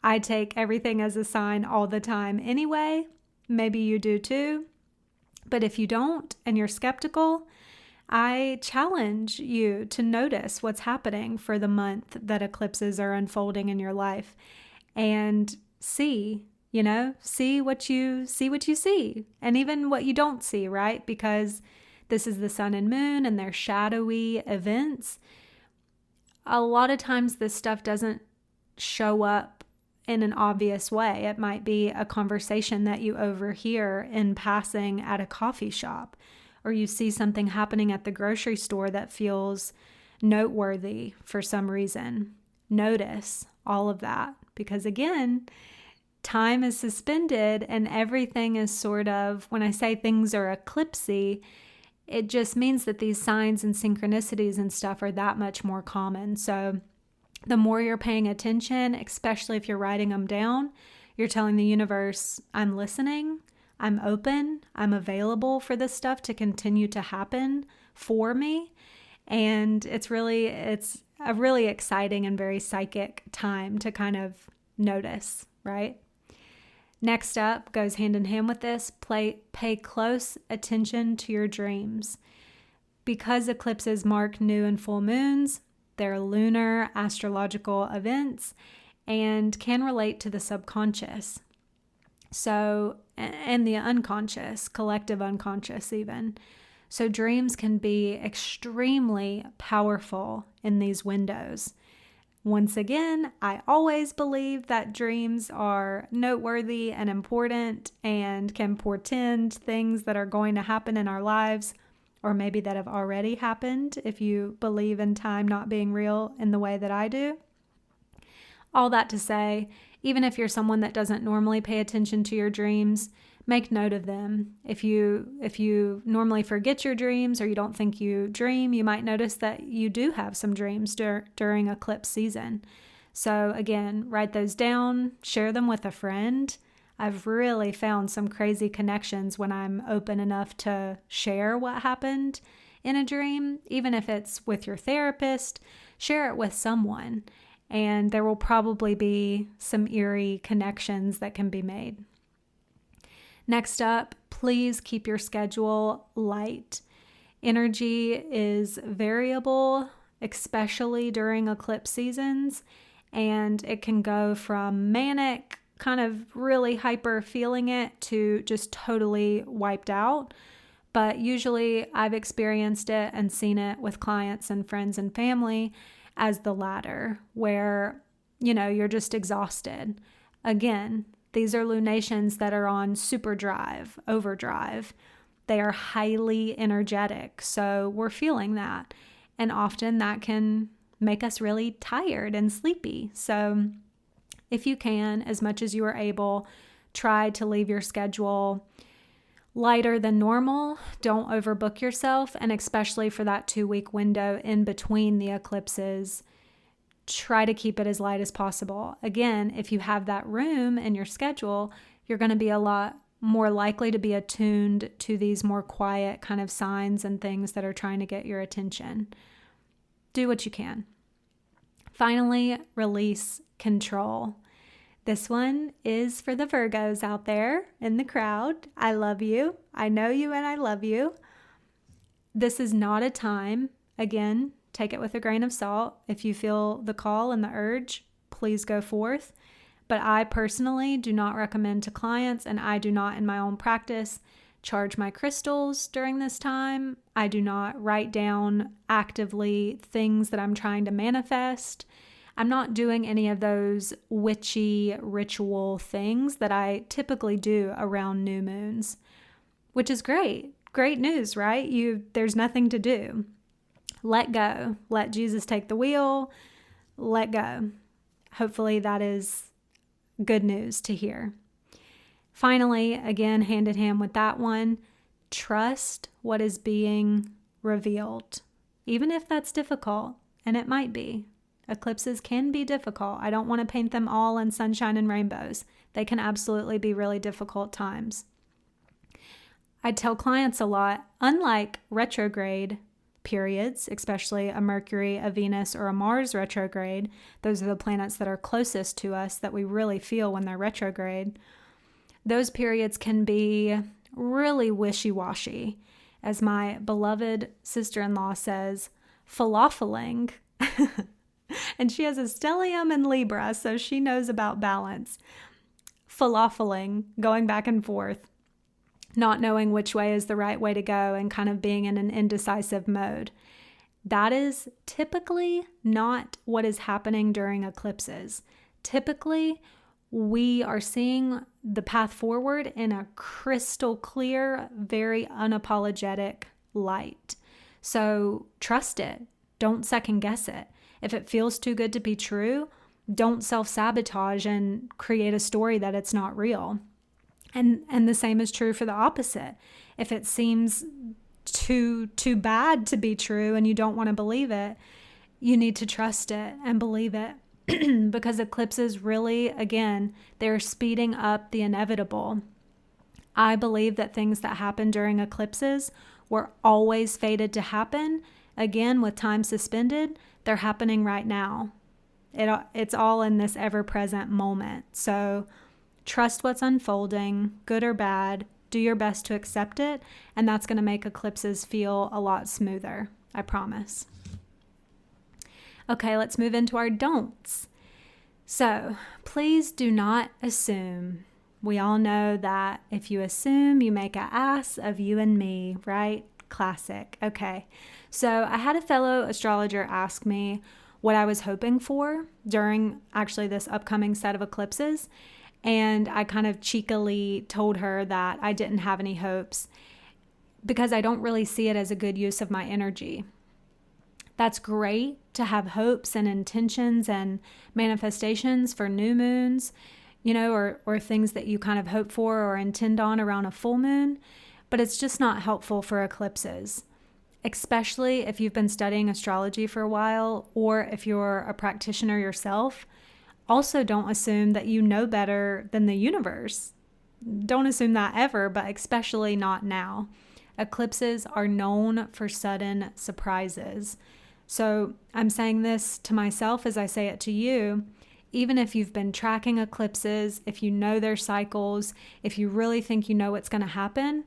I take everything as a sign all the time anyway. Maybe you do too. But if you don't and you're skeptical, I challenge you to notice what's happening for the month that eclipses are unfolding in your life and see what you see and even what you don't see, right? Because this is the sun and moon and they're shadowy events. A lot of times this stuff doesn't show up in an obvious way. It might be a conversation that you overhear in passing at a coffee shop, or you see something happening at the grocery store that feels noteworthy for some reason. Notice all of that, because again, time is suspended and everything is sort of, when I say things are eclipsy, it just means that these signs and synchronicities and stuff are that much more common. So the more you're paying attention, especially if you're writing them down, you're telling the universe, I'm listening, I'm open, I'm available for this stuff to continue to happen for me. And it's a really exciting and very psychic time to kind of notice, right? Next up, goes hand in hand with this, pay close attention to your dreams. Because eclipses mark new and full moons, they're lunar astrological events and can relate to the subconscious. So, and the unconscious, collective unconscious even. So dreams can be extremely powerful in these windows. Once again, I always believe that dreams are noteworthy and important and can portend things that are going to happen in our lives, or maybe that have already happened if you believe in time not being real in the way that I do. All that to say, even if you're someone that doesn't normally pay attention to your dreams, make note of them. If you normally forget your dreams or you don't think you dream, you might notice that you do have some dreams during eclipse season. So again, write those down, share them with a friend. I've really found some crazy connections when I'm open enough to share what happened in a dream. Even if it's with your therapist, share it with someone, and there will probably be some eerie connections that can be made. Next up, please keep your schedule light. Energy is variable, especially during eclipse seasons, and it can go from manic, kind of really hyper feeling it, to just totally wiped out. But usually I've experienced it and seen it with clients and friends and family as the latter, where, you're just exhausted. Again, these are lunations that are on overdrive. They are highly energetic, so we're feeling that. And often that can make us really tired and sleepy. So if you can, as much as you are able, try to leave your schedule lighter than normal. Don't overbook yourself, and especially for that 2-week window in between the eclipses, try to keep it as light as possible. Again, if you have that room in your schedule, you're going to be a lot more likely to be attuned to these more quiet kind of signs and things that are trying to get your attention. Do what you can. Finally, release control. This one is for the Virgos out there in the crowd. I love you. I know you and I love you. This is not a time, again, take it with a grain of salt. If you feel the call and the urge, please go forth. But I personally do not recommend to clients, and I do not in my own practice charge my crystals during this time. I do not write down actively things that I'm trying to manifest. I'm not doing any of those witchy ritual things that I typically do around new moons, which is great. Great news, right? There's nothing to do. Let go. Let Jesus take the wheel. Let go. Hopefully that is good news to hear. Finally, again, hand in hand with that one, trust what is being revealed, even if that's difficult, and it might be. Eclipses can be difficult. I don't want to paint them all in sunshine and rainbows. They can absolutely be really difficult times. I tell clients a lot, unlike retrograde, periods, especially a Mercury, a Venus, or a Mars retrograde. Those are the planets that are closest to us that we really feel when they're retrograde. Those periods can be really wishy-washy. As my beloved sister-in-law says, falafeling. And she has a stellium in Libra, so she knows about balance. Falafeling, going back and forth, not knowing which way is the right way to go and kind of being in an indecisive mode. That is typically not what is happening during eclipses. Typically, we are seeing the path forward in a crystal clear, very unapologetic light. So trust it. Don't second guess it. If it feels too good to be true, don't self-sabotage and create a story that it's not real. And the same is true for the opposite. If it seems too bad to be true and you don't want to believe it, you need to trust it and believe it. Because eclipses really, again, they're speeding up the inevitable. I believe that things that happen during eclipses were always fated to happen. Again, with time suspended, they're happening right now. It's all in this ever-present moment. So trust what's unfolding, good or bad. Do your best to accept it, and that's going to make eclipses feel a lot smoother. I promise. Okay, let's move into our don'ts. So please do not assume. We all know that if you assume, you make an ass of you and me, right? Classic. Okay, so I had a fellow astrologer ask me what I was hoping for during actually this upcoming set of eclipses. And I kind of cheekily told her that I didn't have any hopes because I don't really see it as a good use of my energy. That's great to have hopes and intentions and manifestations for new moons, or things that you kind of hope for or intend on around a full moon, but it's just not helpful for eclipses, especially if you've been studying astrology for a while or if you're a practitioner yourself. Also, don't assume that you know better than the universe. Don't assume that ever, but especially not now. Eclipses are known for sudden surprises. So I'm saying this to myself as I say it to you. Even if you've been tracking eclipses, if you know their cycles, if you really think you know what's going to happen,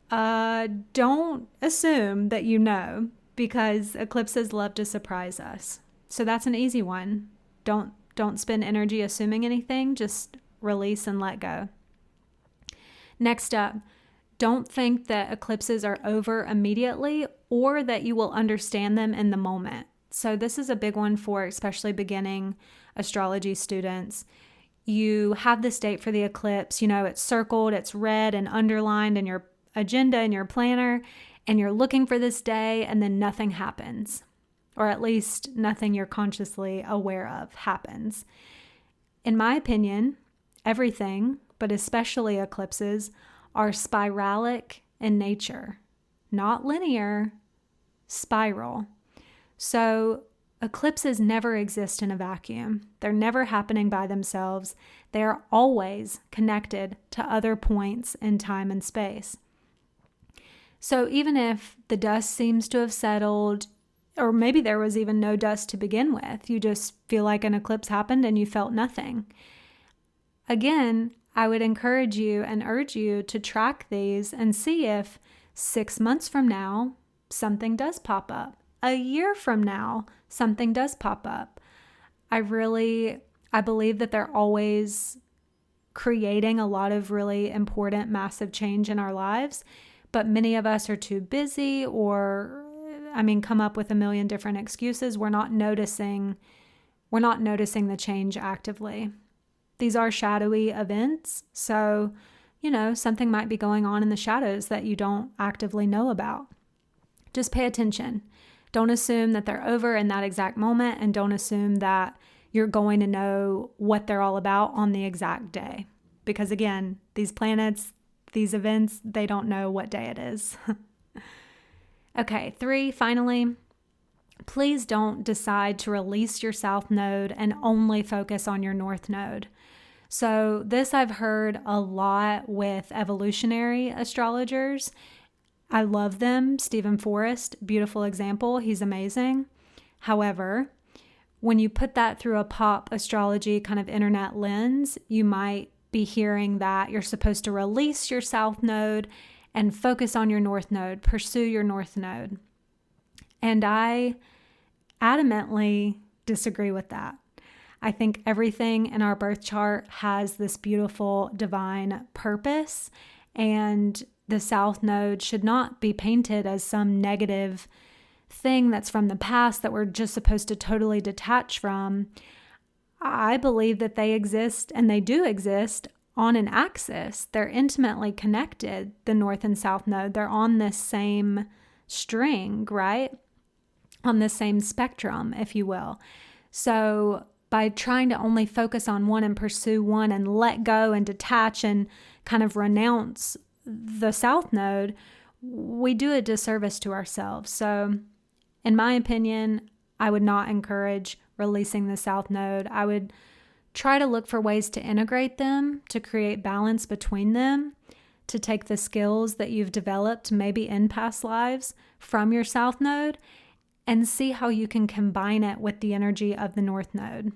don't assume that you know, because eclipses love to surprise us. So that's an easy one. Don't spend energy assuming anything. Just release and let go. Next up, don't think that eclipses are over immediately or that you will understand them in the moment. So this is a big one for especially beginning astrology students. You have this date for the eclipse, it's circled, it's red and underlined in your agenda and your planner, and you're looking for this day and then nothing happens. Or at least nothing you're consciously aware of happens. In my opinion, everything, but especially eclipses, are spiralic in nature, not linear, spiral. So eclipses never exist in a vacuum. They're never happening by themselves. They are always connected to other points in time and space. So even if the dust seems to have settled, or maybe there was even no dust to begin with, you just feel like an eclipse happened and you felt nothing. Again, I would encourage you and urge you to track these and see if 6 months from now, something does pop up. A year from now, something does pop up. I believe that they're always creating a lot of really important, massive change in our lives, but many of us are too busy or come up with a million different excuses. We're not noticing the change actively. These are shadowy events, so, something might be going on in the shadows that you don't actively know about. Just pay attention. Don't assume that they're over in that exact moment, and don't assume that you're going to know what they're all about on the exact day. Because again, these planets, these events, they don't know what day it is. Okay, 3, finally, please don't decide to release your South Node and only focus on your North Node. So this I've heard a lot with evolutionary astrologers. I love them. Stephen Forrest, beautiful example. He's amazing. However, when you put that through a pop astrology kind of internet lens, you might be hearing that you're supposed to release your south node and focus on your north node, pursue your north node. And I adamantly disagree with that. I think everything in our birth chart has this beautiful divine purpose, and the south node should not be painted as some negative thing that's from the past that we're just supposed to totally detach from. I believe that they exist, and they do exist, on an axis. They're intimately connected, the north and south node. They're on this same string, right? On this same spectrum, if you will. So by trying to only focus on one and pursue one and let go and detach and kind of renounce the south node, we do a disservice to ourselves. So in my opinion, I would not encourage releasing the south node. I would try to look for ways to integrate them, to create balance between them, to take the skills that you've developed maybe in past lives from your south node and see how you can combine it with the energy of the north node.